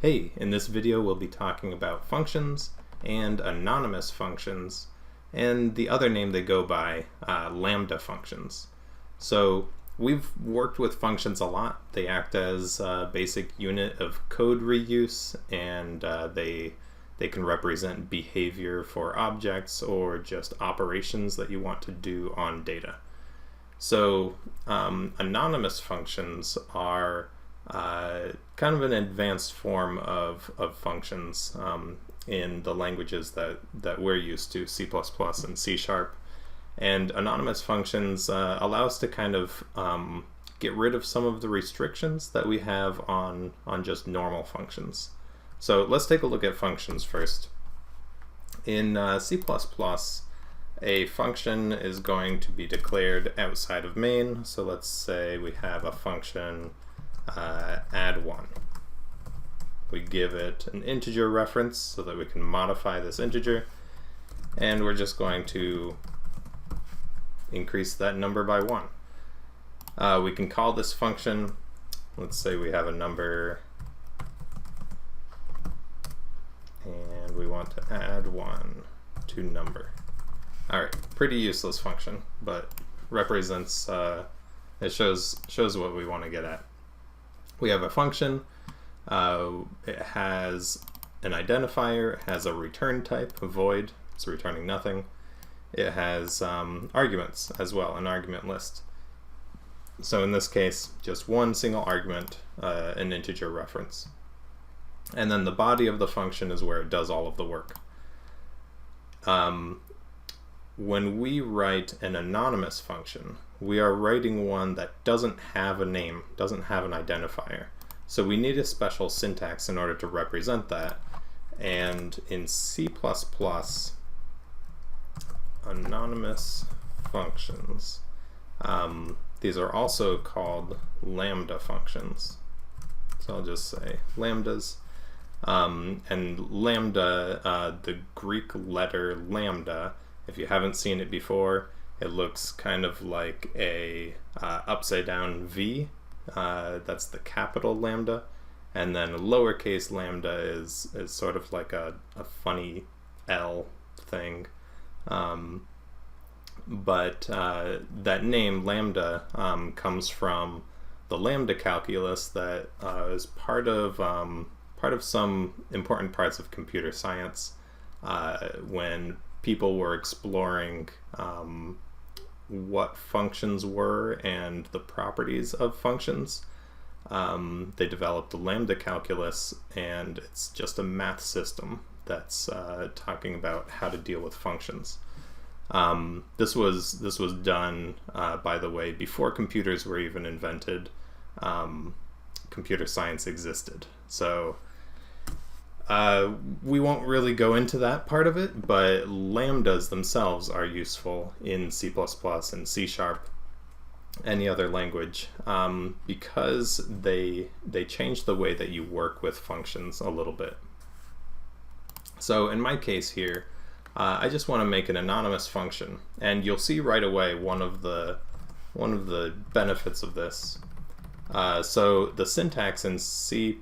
Hey, in this video we'll be talking about functions and anonymous functions and the other name they go by, Lambda functions. So we've worked with functions a lot. They act as a basic unit of code reuse, and they can represent behavior for objects or just operations that you want to do on data. So anonymous functions are kind of an advanced form of functions in the languages that we're used to, C++ and C#. And anonymous functions allow us to kind of get rid of some of the restrictions that we have on just normal functions. So let's take a look at functions first. In C++, a function is going to be declared outside of main. So let's say we have a function add1. We give it an integer reference so that we can modify this integer, and we're just going to increase that number by 1. We can call this function, let's say we have a number and we want to add 1 to number. Alright, pretty useless function, but represents, it shows what we want to get at. We have a function, it has an identifier, it has a return type, a void, it's returning nothing. It has arguments as well, an argument list. So in this case, just one single argument, an integer reference. And then the body of the function is where it does all of the work. When we write an anonymous function, we are writing one that doesn't have a name, doesn't have an identifier. So we need a special syntax in order to represent that. And in C++, anonymous functions, these are also called lambda functions. So I'll just say lambdas. And lambda, the Greek letter lambda, if you haven't seen it before, it looks kind of like a upside down V. That's the capital lambda. And then lowercase lambda is sort of like a funny L thing. But that name lambda comes from the lambda calculus that is part of some important parts of computer science when people were exploring what functions were and the properties of functions. They developed the lambda calculus, and it's just a math system that's talking about how to deal with functions. This was done, by the way, before computers were even invented. Computer science existed. So we won't really go into that part of it, but lambdas themselves are useful in C++ and C#, any other language, because they change the way that you work with functions a little bit. So in my case here, I just want to make an anonymous function, and you'll see right away one of the benefits of this. So the syntax in C++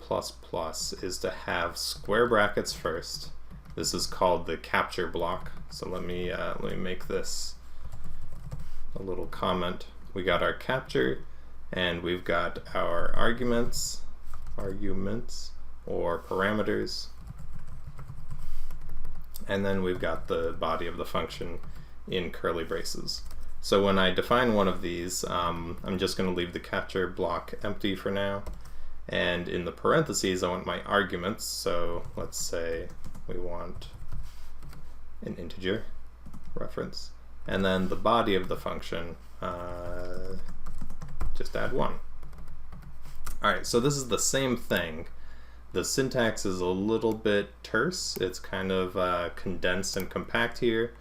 is to have square brackets first. This is called the capture block. So let me make this a little comment. We got our capture, and we've got our arguments or parameters, and then we've got the body of the function in curly braces. So when I define one of these, I'm just going to leave the capture block empty for now. And in the parentheses, I want my arguments. So let's say we want an integer reference. And then the body of the function, just add 1. Alright, so this is the same thing. The syntax is a little bit terse. It's kind of condensed and compact here.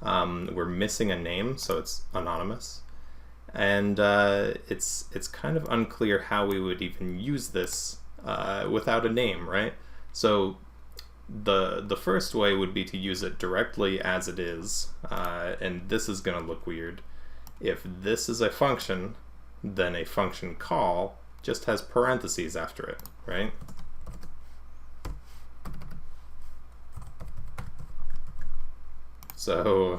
We're missing a name, so it's anonymous, and it's kind of unclear how we would even use this without a name, right? So the first way would be to use it directly as it is, and this is going to look weird. If this is a function, then a function call just has parentheses after it, right? So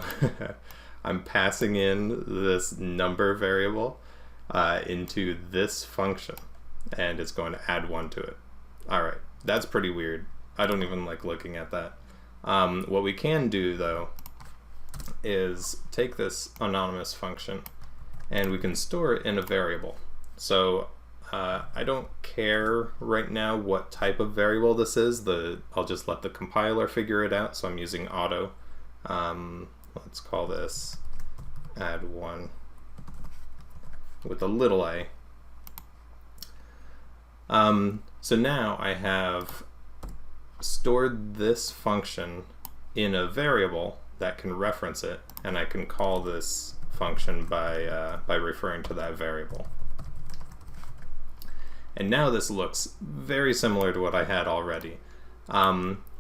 I'm passing in this number variable into this function, and it's going to add 1 to it. Alright, that's pretty weird. I don't even like looking at that. What we can do, though, is take this anonymous function, and we can store it in a variable. So I don't care right now what type of variable this is. I'll just let the compiler figure it out, so I'm using auto. Let's call this add1 with a little a. So now I have stored this function in a variable that can reference it, and I can call this function by referring to that variable. And now this looks very similar to what I had already,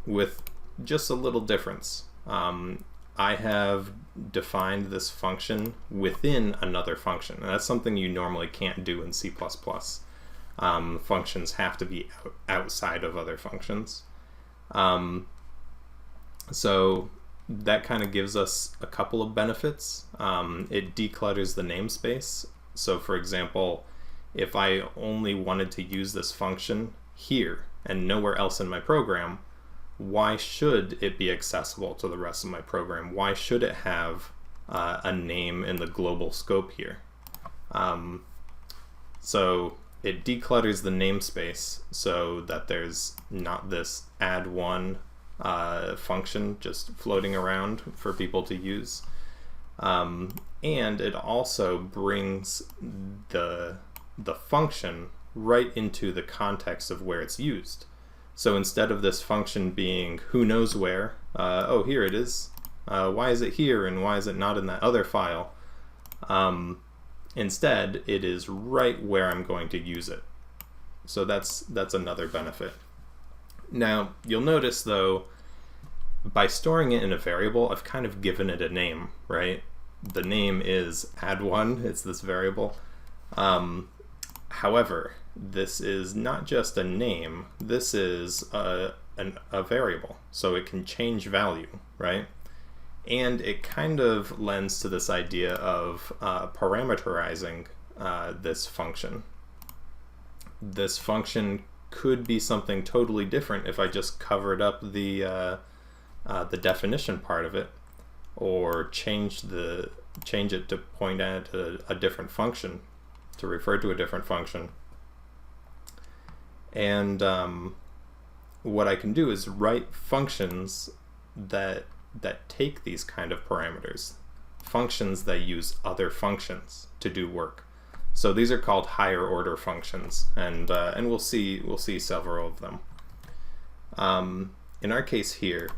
with just a little difference. I have defined this function within another function, and that's something you normally can't do in C++. Functions have to be outside of other functions. So that kind of gives us a couple of benefits. It declutters the namespace. So for example, if I only wanted to use this function here and nowhere else in my program, why should it be accessible to the rest of my program? Why should it have a name in the global scope here? So it declutters the namespace so that there's not this add1 function just floating around for people to use. And it also brings the function right into the context of where it's used. So instead of this function being who knows where, oh, here it is, why is it here and why is it not in that other file? Instead, it is right where I'm going to use it. So that's another benefit. Now, you'll notice though, by storing it in a variable, I've kind of given it a name, right? The name is add1, it's this variable. However, this is not just a name, this is a variable, so it can change value, right? And it kind of lends to this idea of parameterizing this function. This function could be something totally different if I just covered up the definition part of it, or change it to point at a different function, to refer to a different function. And what I can do is write functions that take these kind of parameters, functions that use other functions to do work. So these are called higher order functions, and we'll see several of them. In our case here,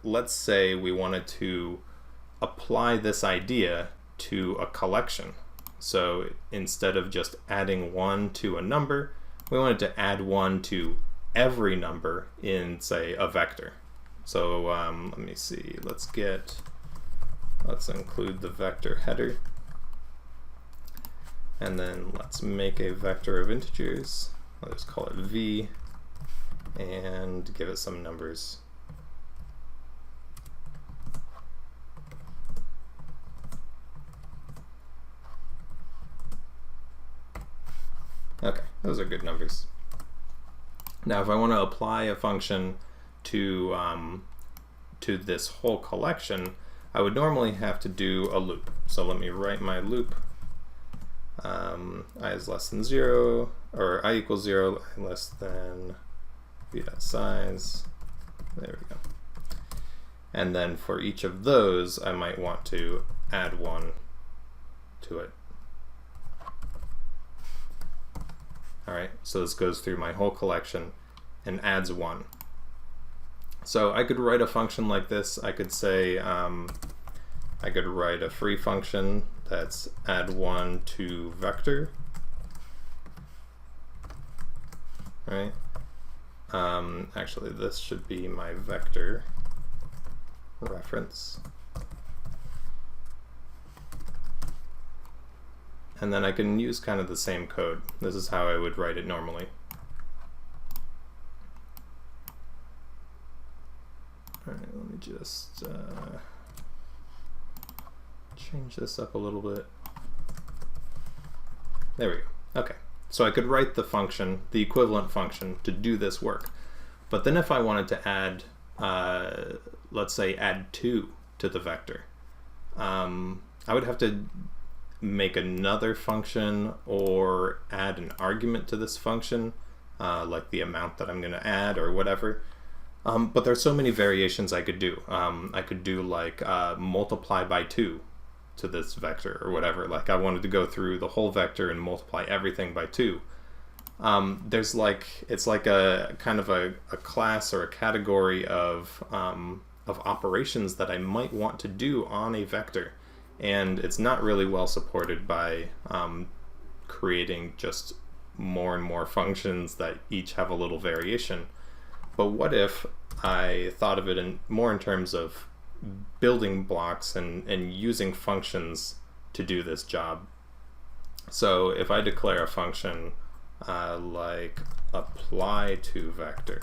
let's say we wanted to apply this idea to a collection. So instead of just adding 1 to a number, we wanted to add 1 to every number in, say, a vector. So let me see, let's include the vector header, and then let's make a vector of integers. I'll just call it v and give it some numbers. Okay, those are good numbers. Now if I want to apply a function to this whole collection, I would normally have to do a loop. So let me write my loop. I is less than 0, or I equals 0, I less than v.size. There we go. And then for each of those, I might want to add 1 to it. Alright, so this goes through my whole collection and adds 1. So I could write a function like this. I could say, I could write a free function that's add 1 to vector, right? Actually, this should be my vector reference. And then I can use kind of the same code. This is how I would write it normally. All right, let me just change this up a little bit. There we go. Okay, so I could write the function, the equivalent function, to do this work. But then if I wanted to add, let's say add 2 to the vector, I would have to make another function or add an argument to this function, like the amount that I'm going to add or whatever. But there's so many variations I could do. I could do like multiply by 2 to this vector or whatever. Like I wanted to go through the whole vector and multiply everything by 2. There's like, it's like a kind of a class or a category of operations that I might want to do on a vector. And it's not really well supported by creating just more and more functions that each have a little variation. But what if I thought of it more in terms of building blocks and using functions to do this job? So if I declare a function like apply to vector,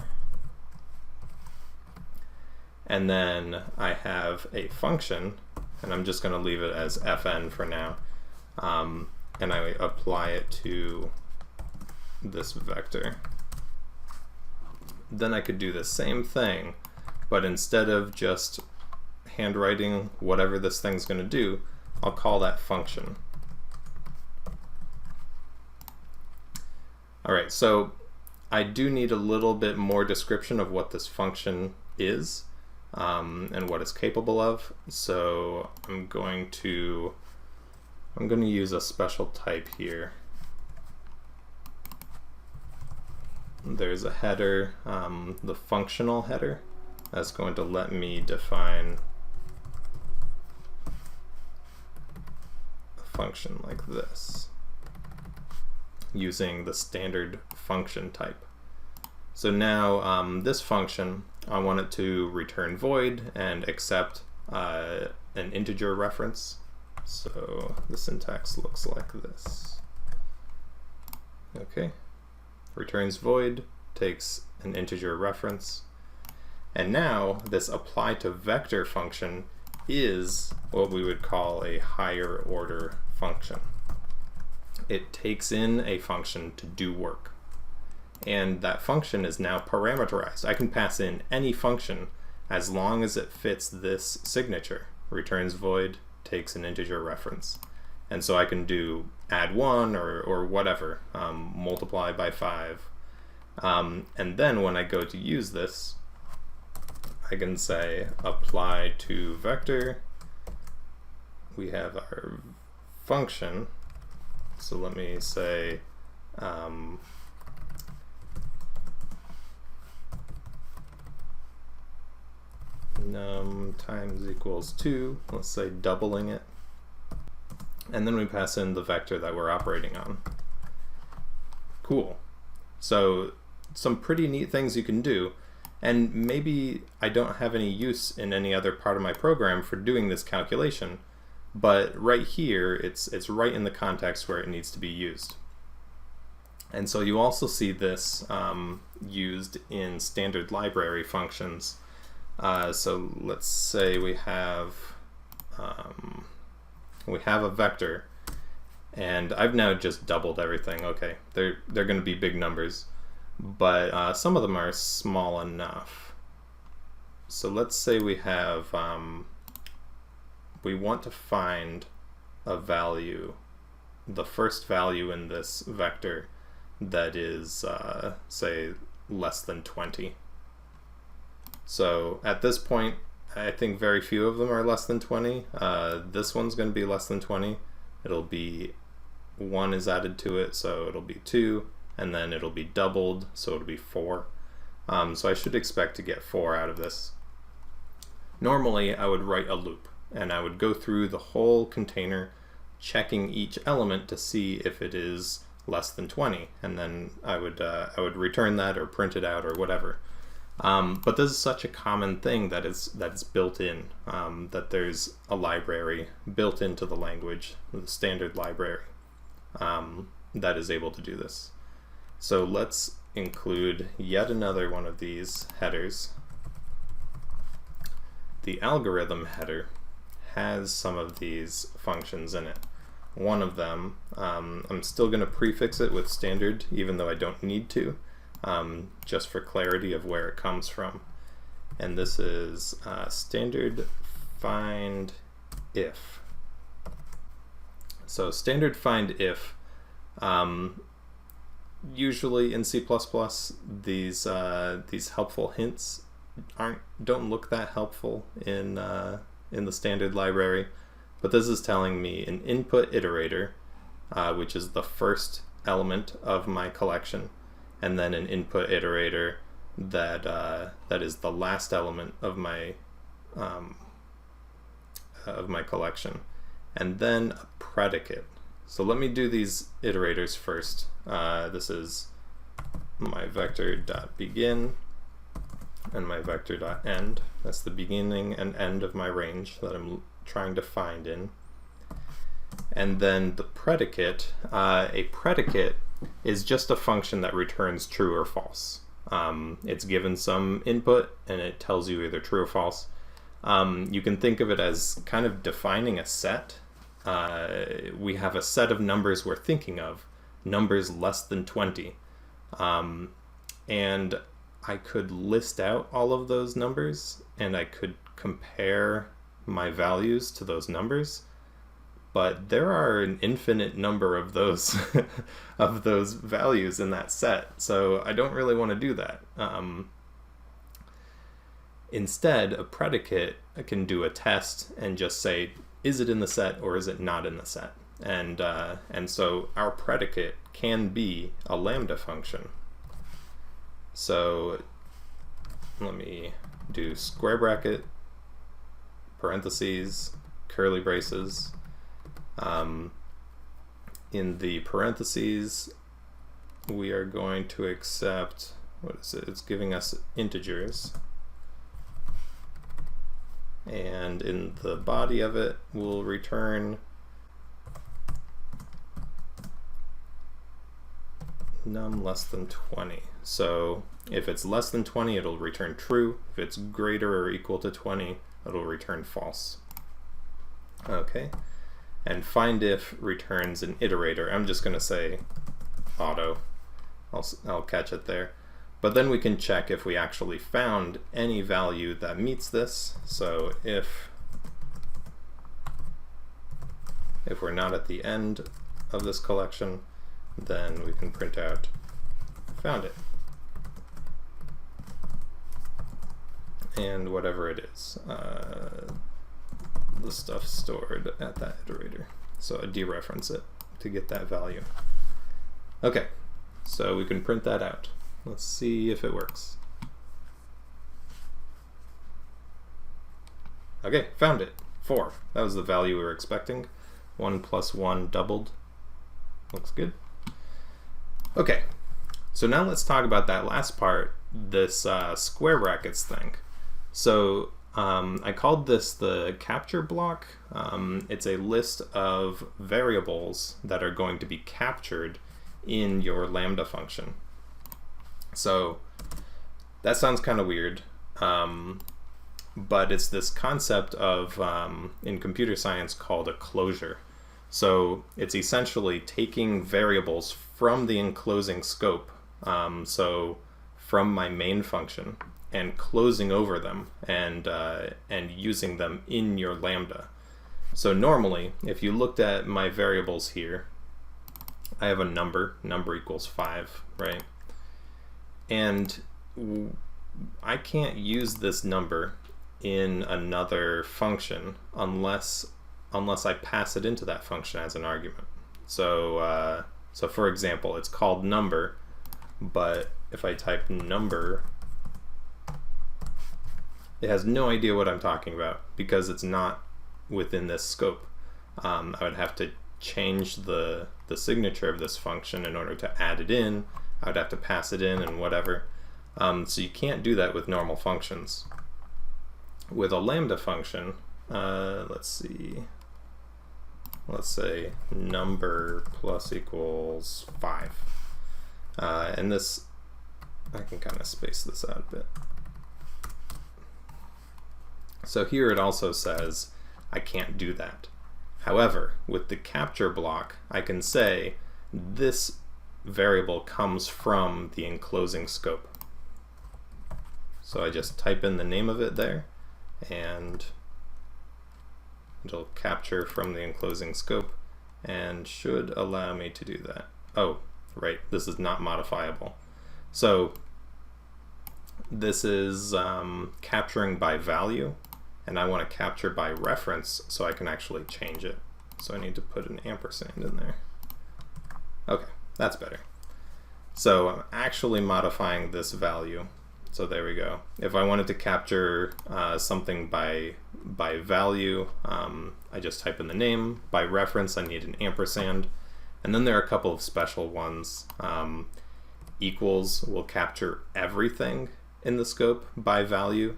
and then I have a function, and I'm just going to leave it as fn for now, and I apply it to this vector, then I could do the same thing, but instead of just handwriting whatever this thing's going to do, I'll call that function. Alright, so I do need a little bit more description of what this function is and what it's capable of. So I'm going to use a special type here. There's a header, the functional header, that's going to let me define a function like this using the standard function type. So now this function, I want it to return void and accept an integer reference. So the syntax looks like this. Okay, returns void, takes an integer reference, and now this apply to vector function is what we would call a higher order function. It takes in a function to do work, and that function is now parameterized. I can pass in any function as long as it fits this signature. Returns void, takes an integer reference. And so I can do add 1 or whatever, multiply by 5. And then when I go to use this, I can say apply to vector. We have our function. So let me say num times equals 2, let's say doubling it, and then we pass in the vector that we're operating on. Cool. So some pretty neat things you can do, and maybe I don't have any use in any other part of my program for doing this calculation, but right here it's right in the context where it needs to be used. And so you also see this used in standard library functions. So let's say we have a vector, and I've now just doubled everything. Okay, they're going to be big numbers, but some of them are small enough. So let's say we have we want to find a value, the first value in this vector that is say less than 20. So at this point, I think very few of them are less than 20. This one's going to be less than 20. It'll be 1 is added to it, so it'll be 2, and then it'll be doubled, so it'll be 4. So I should expect to get 4 out of this. Normally, I would write a loop, and I would go through the whole container, checking each element to see if it is less than 20, and then I would return that or print it out or whatever. But this is such a common thing that it's built in, that there's a library built into the language, the standard library, that is able to do this. So let's include yet another one of these headers. the algorithm header has some of these functions in it. One of them, I'm still going to prefix it with standard, even though I don't need to, just for clarity of where it comes from. And this is standard find if. So standard find if, usually in C++, these helpful hints don't look that helpful in the standard library, but this is telling me an input iterator, which is the first element of my collection, and then an input iterator that is the last element of my collection, and then a predicate. So let me do these iterators first. This is my vector.begin and my vector.end. That's the beginning and end of my range that I'm trying to find in. And then the predicate, a predicate is just a function that returns true or false. It's given some input and it tells you either true or false. You can think of it as kind of defining a set. We have a set of numbers we're thinking of, numbers less than 20. And I could list out all of those numbers and I could compare my values to those numbers, but there are an infinite number of those of those values in that set, so I don't really want to do that. Instead, a predicate can do a test and just say, is it in the set or is it not in the set? And so our predicate can be a Lambda function. So let me do square bracket, parentheses, curly braces. In the parentheses, we are going to accept, what is it? It's giving us integers. And in the body of it, we'll return num less than 20. So if it's less than 20, it'll return true. If it's greater or equal to 20, it'll return false. Okay, and find if returns an iterator. I'm just going to say auto. I'll catch it there. But then we can check if we actually found any value that meets this. So if we're not at the end of this collection, then we can print out found it. And whatever it is, the stuff stored at that iterator. So I dereference it to get that value. Okay, so we can print that out. Let's see if it works. Okay, found it. 4. That was the value we were expecting. 1 plus 1 doubled. Looks good. Okay, so now let's talk about that last part, this square brackets thing. So I called this the capture block. It's a list of variables that are going to be captured in your Lambda function. So that sounds kind of weird, but it's this concept of, in computer science, called a closure. So it's essentially taking variables from the enclosing scope, so from my main function, and closing over them and using them in your Lambda. So normally, if you looked at my variables here, I have a number equals 5, right? And I can't use this number in another function unless I pass it into that function as an argument. So so for example, it's called number, but if I type number, it has no idea what I'm talking about because it's not within this scope. I would have to change the signature of this function in order to add it in. I would have to pass it in and whatever. So you can't do that with normal functions. With a Lambda function, let's see, let's say number plus equals 5. And this, I can kind of space this out a bit. So here it also says I can't do that. However, with the capture block, I can say this variable comes from the enclosing scope. So I just type in the name of it there, and it'll capture from the enclosing scope and should allow me to do that. Oh, right, this is not modifiable. So this is capturing by value, and I want to capture by reference so I can actually change it. So I need to put an ampersand in there. Okay, that's better. So I'm actually modifying this value. So there we go. If I wanted to capture something by value, I just type in the name. By reference, I need an ampersand. And then there are a couple of special ones. Equals will capture everything in the scope by value.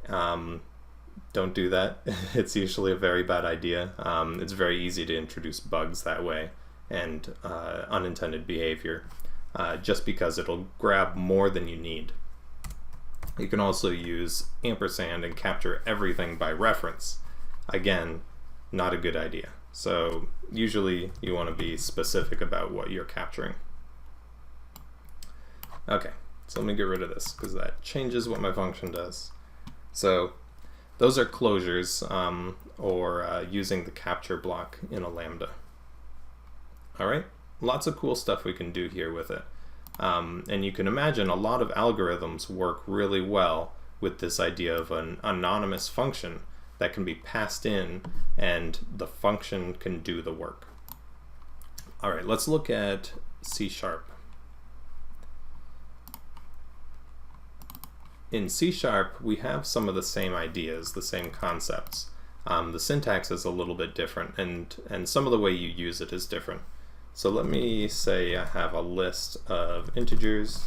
Don't do that. It's usually a very bad idea. It's very easy to introduce bugs that way and unintended behavior, just because it'll grab more than you need. You can also use ampersand and capture everything by reference. Again, not a good idea. So usually you want to be specific about what you're capturing. Okay, so let me get rid of this because that changes what my function does. So those are closures, or using the capture block in a Lambda. All right, lots of cool stuff we can do here with it. And you can imagine a lot of algorithms work really well with this idea of an anonymous function that can be passed in and the function can do the work. All right, let's look at C#. In C# we have some of the same ideas, the same concepts. The syntax is a little bit different, and some of the way you use it is different. So let me say I have a list of integers.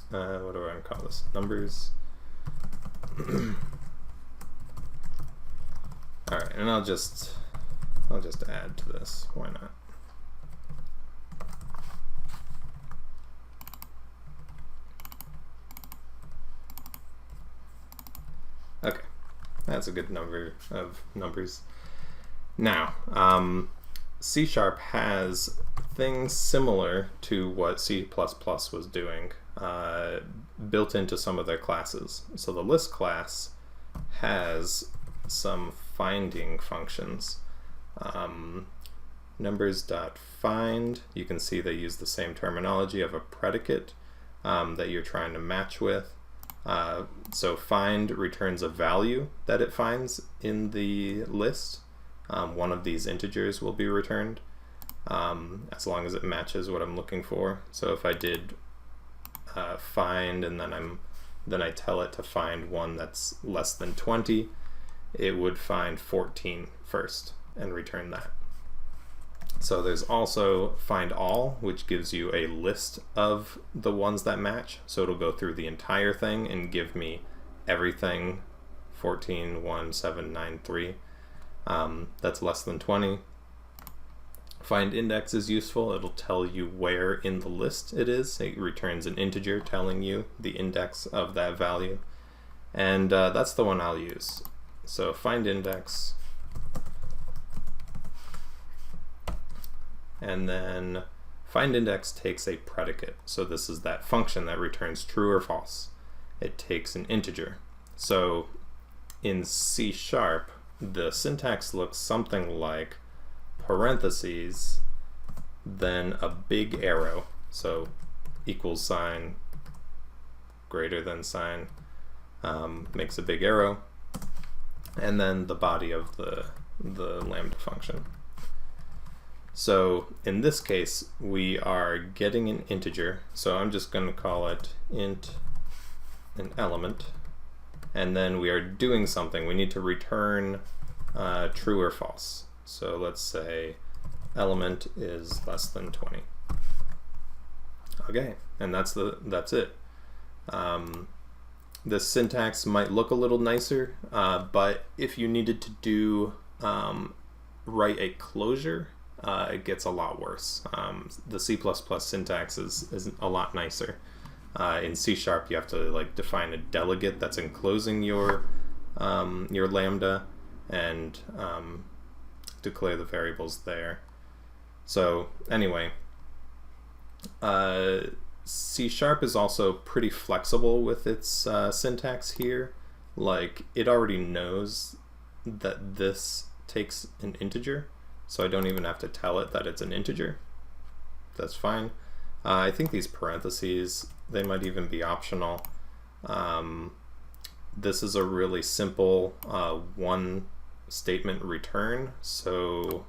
What do I want to call this? Numbers. All right, and I'll just add to this. Why not? Okay, that's a good number of numbers. Now, C# has things similar to what C++ was doing built into some of their classes. So the list class has some finding functions. Numbers.find, you can see they use the same terminology of a predicate that you're trying to match with. So find returns a value that it finds in the list. One of these integers will be returned as long as it matches what I'm looking for. So if I did find and then I tell it to find one that's less than 20, it would find 14 first and return that. So there's also find all, which gives you a list of the ones that match. So it'll go through the entire thing and give me everything 14, 1, 7, 9, 3. That's less than 20. Find index is useful. It'll tell you where in the list it is. It returns an integer telling you the index of that value. And that's the one I'll use. So find index. And then find index takes a predicate. So this is that function that returns true or false. It takes an integer. So in C#, the syntax looks something like parentheses, then a big arrow. So equals sign, greater than sign, makes a big arrow, and then the body of the Lambda function. So in this case, we are getting an integer. So I'm just going to call it int an element. And then we are doing something. We need to return true or false. So let's say element is less than 20. Okay, and that's it. This syntax might look a little nicer, but if you needed to do write a closure, it gets a lot worse. The C++ syntax is a lot nicer. In C#, you have to like define a delegate that's enclosing your lambda and declare the variables there. So anyway, C# is also pretty flexible with its syntax here. Like, it already knows that this takes an integer, so I don't even have to tell it that it's an integer. That's fine. I think these parentheses, they might even be optional. This is a really simple one statement return, so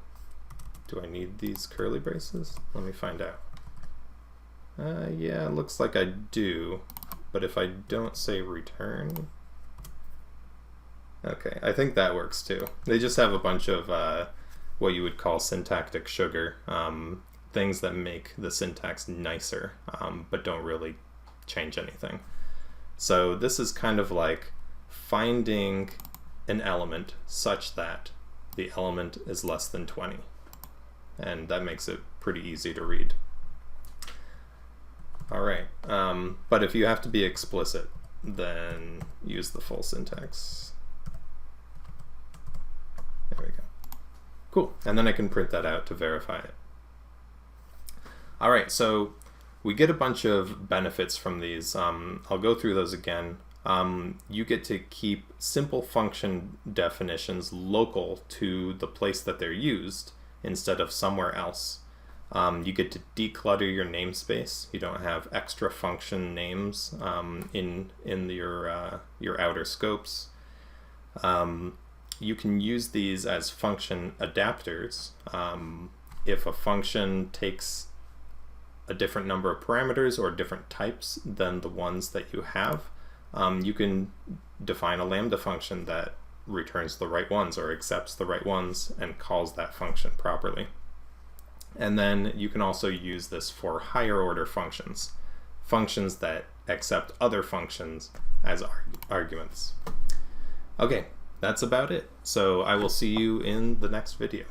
do I need these curly braces? Let me find out. Yeah, it looks like I do, but if I don't say return, okay, I think that works too. They just have a bunch of what you would call syntactic sugar, things that make the syntax nicer, but don't really change anything. So this is kind of like finding an element such that the element is less than 20. And that makes it pretty easy to read. All right, but if you have to be explicit, then use the full syntax. There we go. Cool, and then I can print that out to verify it. All right, so we get a bunch of benefits from these. I'll go through those again. You get to keep simple function definitions local to the place that they're used instead of somewhere else. You get to declutter your namespace. You don't have extra function names in your outer scopes. You can use these as function adapters. If a function takes a different number of parameters or different types than the ones that you have, you can define a Lambda function that returns the right ones or accepts the right ones and calls that function properly. And then you can also use this for higher order functions, functions that accept other functions as arguments. Okay, that's about it. So I will see you in the next video.